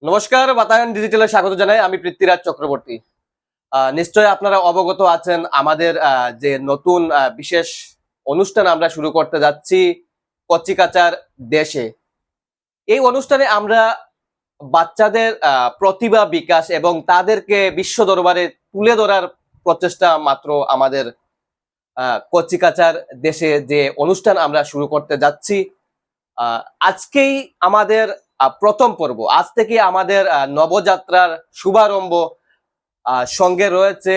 নমস্কার, বাতায়ন ডিজিটালে স্বাগত জানাই। আমি পৃথ্বীরাজ চক্রবর্তী। নিশ্চয় আপনারা অবগত আছেন আমাদের যে নতুন বিশেষ অনুষ্ঠান আমরা শুরু করতে যাচ্ছি, কচিকাঁচার দেশে। এই অনুষ্ঠানে আমরা বাচ্চাদের প্রতিভা বিকাশ এবং তাদেরকে বিশ্ব দরবারে তুলে ধরার প্রচেষ্টা মাত্র আমাদের কচিকাঁচার দেশে যে অনুষ্ঠান আমরা শুরু করতে যাচ্ছি। আজকেই আমাদের প্রথম পর্ব। আজ থেকে আমাদের নবযাত্রার শুভারম্ভ। সঙ্গে রয়েছে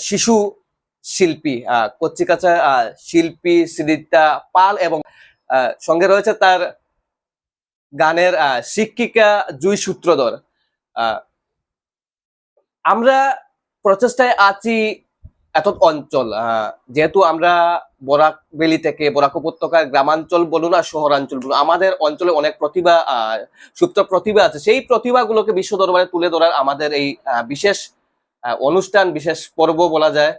শিশু শিল্পী, কচিকাঁচা শিল্পী সৃজিতা পাল এবং সঙ্গে রয়েছে তার গানের শিক্ষিকা জুই সূত্রধর। আমরা প্রচেষ্টায় আছি এত অঞ্চল, যেহেতু আমরা বরাক ভ্যালি থেকে বরাক উপত্যকার গ্রামাঞ্চল বলুন আর শহরাঞ্চল বলুন, আমাদের অঞ্চলে অনেক প্রতিভা, সুপ্ত প্রতিভা আছে। সেই প্রতিভাগুলোকে বিশ্ব দরবারে তুলে ধরার আমাদের এই বিশেষ অনুষ্ঠান, বিশেষ পর্ব বলা যায়।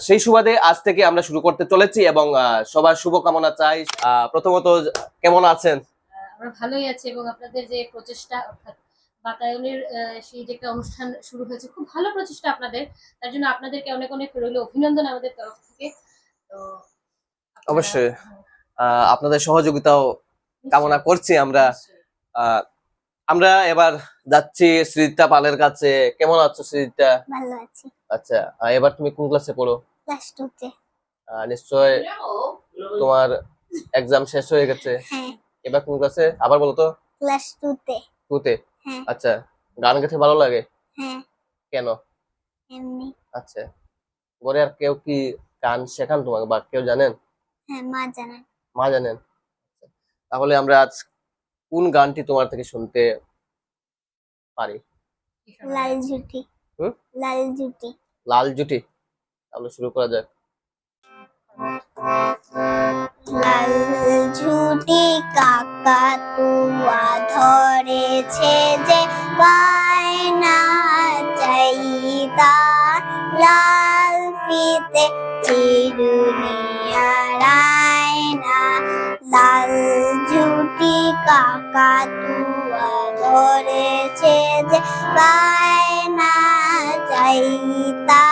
সেই সুবাদে আজ থেকে আমরা শুরু করতে চলেছি এবং সবার শুভকামনা চাই। প্রথমত কেমন আছেন? আমরা ভালোই আছি এবং আপনাদের যে প্রচেষ্টা অর্থাৎ বাতায়নের সেই যে একটা অনুষ্ঠান শুরু হয়েছে, খুব ভালো প্রচেষ্টা আপনাদের। তার জন্য আপনাদেরকে অনেক অনেক রইল অভিনন্দন আমাদের তরফ থেকে। তো অবশ্যই আপনাদের সহযোগিতাও কামনা করছি আমরা। আমরা এবার যাচ্ছি সৃজিতা পালের কাছে। কেমন আছো সৃজিতা? ভালো আছি। আচ্ছা, এবার তুমি কোন ক্লাসে পড়ো? ক্লাস 2 তে। নিশ্চয় তোমার এক্সাম শেষ হয়ে গেছে। হ্যাঁ। এবার কোন ক্লাসে? আবার বলো তো। ক্লাস 2 তে। 2 তে। হ্যাঁ। আচ্ছা, গান গাইতে ভালো লাগে? হ্যাঁ। কেন? এমনি। আচ্ছা, ঘরে আর কেউ কি গান শেখান তোমাকে বা কেউ জানেন? হ্যাঁ, মা জানেন। মা জানেন? তাহলে আমরা আজ কোন গানটি তোমার থেকে শুনতে পারি? লাল জুটি। লাল জুটি। লাল জুটি। তাহলে শুরু করা যাক। লাল জুটি কাকাতুয়া ধরেছে যে বায়না চাইতা, লাল ফিতে চিরুনি আর আয়না। লাল জুটি কাকাতুয়া ধরেছে যে বায়না চাইতা,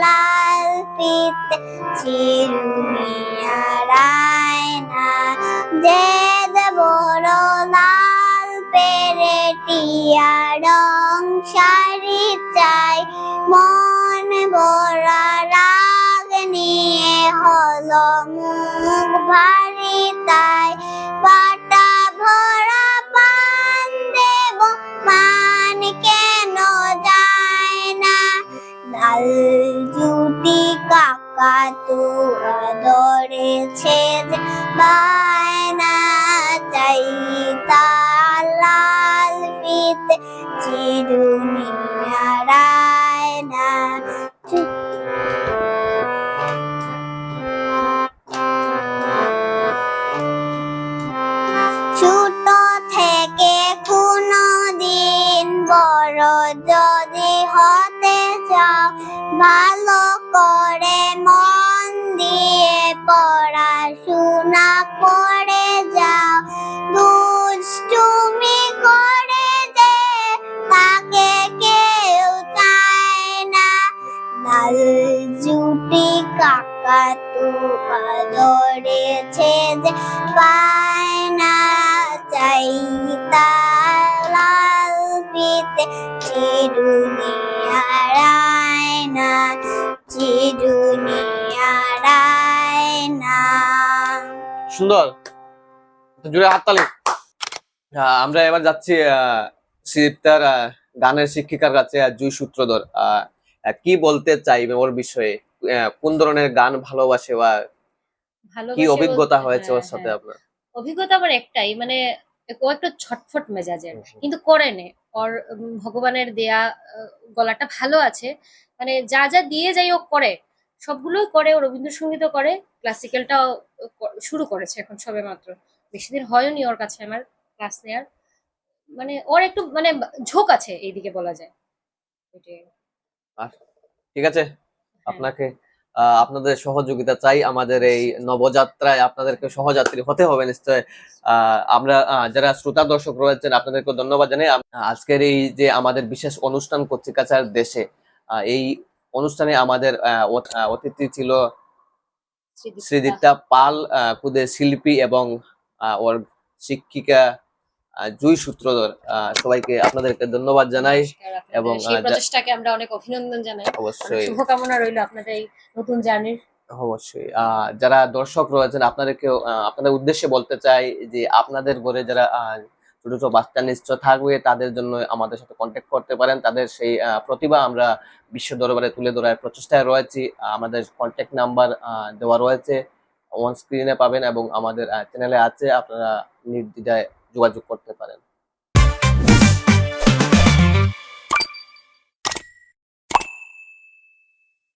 লাল ফিতে চিরুনি আর আয়না। যে বড় লাল পেরেটিয়া রং শাড়ি চাই, মন ভরা রাগ নিয়ে হলো মুখ ভারী তাই। পাটা ভরা পান দেব, মান কেন যায় না। লাল জুটি কাকাতুয়া ধরেছে যে বায়না চাইতা, লাল ফিতে চিরুনি আর আয়না। ছোট থেকে কোনদিন বড় যদি হতে চাও, ভালো করে মন দিয়ে পড়াশোনা করে যাও। দুষ্টুমি করে যে তাকে কেউ চায় না। লাল জুটি কাকাতুয়া ধরেছে যে বায়না চাইতা, লাল ফিতে চিরুনি আর আয়না। চিরুনি আর আয়না। সুন্দর, জুড়ে হাততালি। আমরা এবার যাচ্ছি সৃজিতার গানের শিক্ষিকার কাছে, জুই সূত্রধর। কি বলতে চাইবে ওর বিষয়ে? কোন ধরনের গান ভালোবাসে বা কি অভিজ্ঞতা হয়েছে ওর সাথে আপনার? অভিজ্ঞতা আমার একটাই, মানে ও একটু ছটফট মেজাজের, কিন্তু করে নে ওর ভগবানের দেয়া গলাটা ভালো আছে। মানে যা যা দিয়ে যাই ও করে, সবগুলোই করে। ও রবীন্দ্রসঙ্গীতও করে, ক্লাসিক্যালটাও শুরু করেছে এখন সবে মাত্র। বেশি দিন হয়নি ওর কাছে আমার ক্লাস নেয়ার। মানে ওর একটু মানে ঝোঁক আছে এইদিকে বলা যায়। এটাই। ঠিক আছে, হ্যাঁ। আপনাকে আপনাদের সহযোগিতা চাই আমাদের এই নবযাত্রায়। আপনাদেরকে সহযাত্রী হতে হবে নিশ্চয়। আমরা যারা শ্রোতা দর্শক রয়েছেন আপনাদেরকে ধন্যবাদ জানাই। আজকের এই যে আমাদের বিশেষ অনুষ্ঠান কচিকাঁচার দেশে, এই অনুষ্ঠানে আমাদের অতিথি ছিল শ্রীদীপ্তা পাল, খুদে শিল্পী এবং ওর শিক্ষিকা জুই সূত্রধর। সবাইকে আপনাদেরকে ধন্যবাদ জানাই নমস্কার আপনাদের এবং সেই প্রচেষ্টাকে আমরা অনেক অভিনন্দন জানাই। অনেক অবশ্যই শুভকামনা রইল আপনাদের এই নতুন জার্নির। অবশ্যই যারা দর্শক রয়েছেন আপনাদেরকেও আপনাদের উদ্দেশ্যে বলতে চাই যে আপনাদের ঘরে যারা ছোট ছোট বাচ্চা নিশ্চয় থাকবে তাদের জন্য আমাদের সাথে কন্ট্যাক্ট করতে পারেন। তাদের সেই প্রতিভা আমরা বিশ্ব দরবারে তুলে ধরার প্রচেষ্টায় রয়েছি। আমাদের কন্ট্যাক্ট নাম্বার দেওয়া রয়েছে, অন স্ক্রিনে পাবেন এবং আমাদের চ্যানেলে আছে, আপনারা নির্দ্বিধায় যোগাযোগ করতে পারেন।